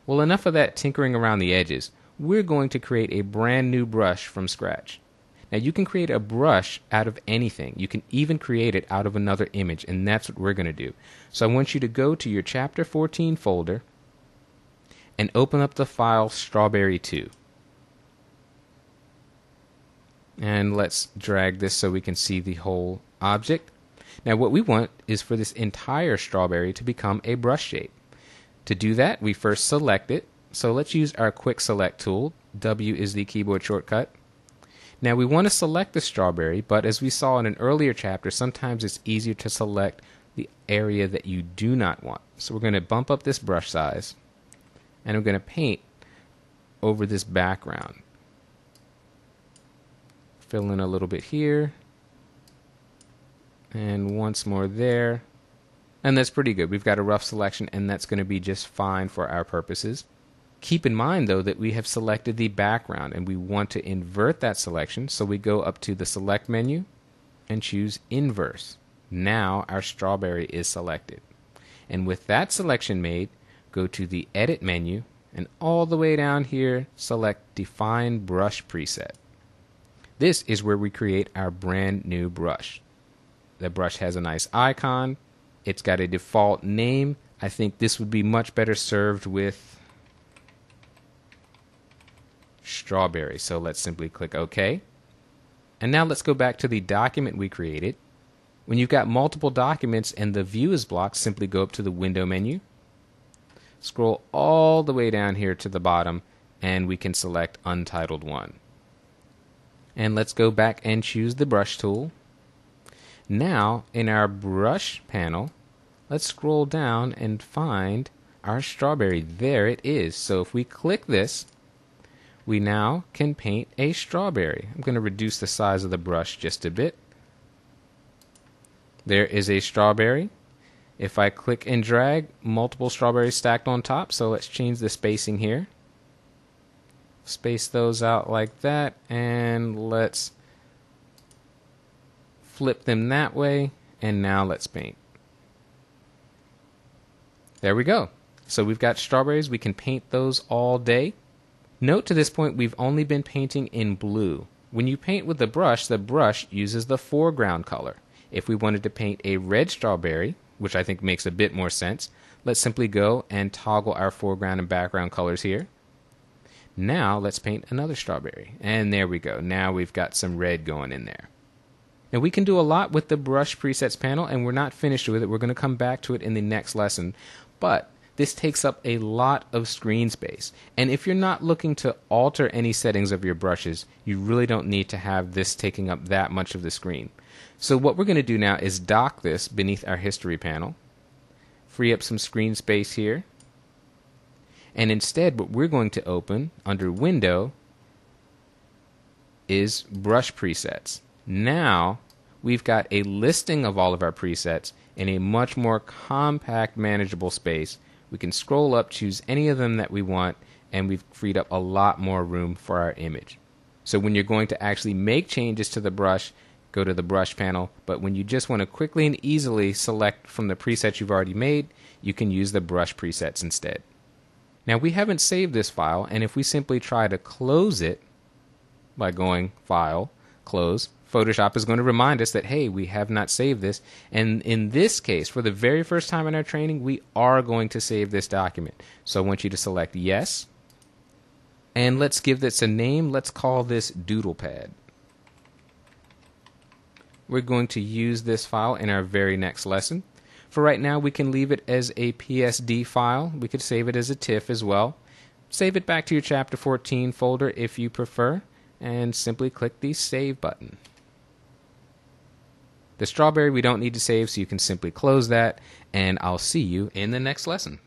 Well, enough of that tinkering around the edges. We're going to create a brand new brush from scratch. Now you can create a brush out of anything. You can even create it out of another image, and that's what we're going to do. So I want you to go to your Chapter 14 folder and open up the file Strawberry 2. And let's drag this so we can see the whole object. Now what we want is for this entire strawberry to become a brush shape. To do that, we first select it. So let's use our quick select tool. W is the keyboard shortcut. Now we want to select the strawberry, but as we saw in an earlier chapter, sometimes it's easier to select the area that you do not want. So we're going to bump up this brush size, and I'm going to paint over this background. Fill in a little bit here, and once more there. And that's pretty good. We've got a rough selection, and that's going to be just fine for our purposes. Keep in mind, though, that we have selected the background, and we want to invert that selection, so we go up to the Select menu and choose Inverse. Now our strawberry is selected. And with that selection made, go to the Edit menu, and all the way down here, select Define Brush Preset. This is where we create our brand new brush. The brush has a nice icon. It's got a default name. I think this would be much better served with strawberry. So let's simply click OK. And now let's go back to the document we created. When you've got multiple documents and the view is blocked, simply go up to the Window menu. Scroll all the way down here to the bottom, and we can select Untitled 1. And let's go back and choose the brush tool. Now, in our brush panel, let's scroll down and find our strawberry. There it is. So if we click this, we now can paint a strawberry. I'm going to reduce the size of the brush just a bit. There is a strawberry. If I click and drag, multiple strawberries stacked on top. So let's change the spacing here. Space those out like that, and let's flip them that way, and now let's paint. There we go. So we've got strawberries. We can paint those all day. Note to this point we've only been painting in blue. When you paint with the brush uses the foreground color. If we wanted to paint a red strawberry, which I think makes a bit more sense, let's simply go and toggle our foreground and background colors here. Now let's paint another strawberry. And there we go. Now we've got some red going in there. Now we can do a lot with the brush presets panel, and we're not finished with it. We're going to come back to it in the next lesson. But this takes up a lot of screen space. And if you're not looking to alter any settings of your brushes, you really don't need to have this taking up that much of the screen. So what we're going to do now is dock this beneath our history panel, free up some screen space here, and instead what we're going to open under Window is Brush Presets. Now we've got a listing of all of our presets in a much more compact, manageable space. We can scroll up, choose any of them that we want, and we've freed up a lot more room for our image. So when you're going to actually make changes to the brush, go to the brush panel, but when you just want to quickly and easily select from the presets you've already made, you can use the brush presets instead. Now we haven't saved this file, and if we simply try to close it by going File, Close, Photoshop is going to remind us that, hey, we have not saved this. And in this case, for the very first time in our training, we are going to save this document. So I want you to select Yes. And let's give this a name. Let's call this DoodlePad. We're going to use this file in our very next lesson. For right now, we can leave it as a PSD file. We could save it as a TIFF as well. Save it back to your Chapter 14 folder if you prefer, and simply click the Save button. The strawberry we don't need to save, so you can simply close that, and I'll see you in the next lesson.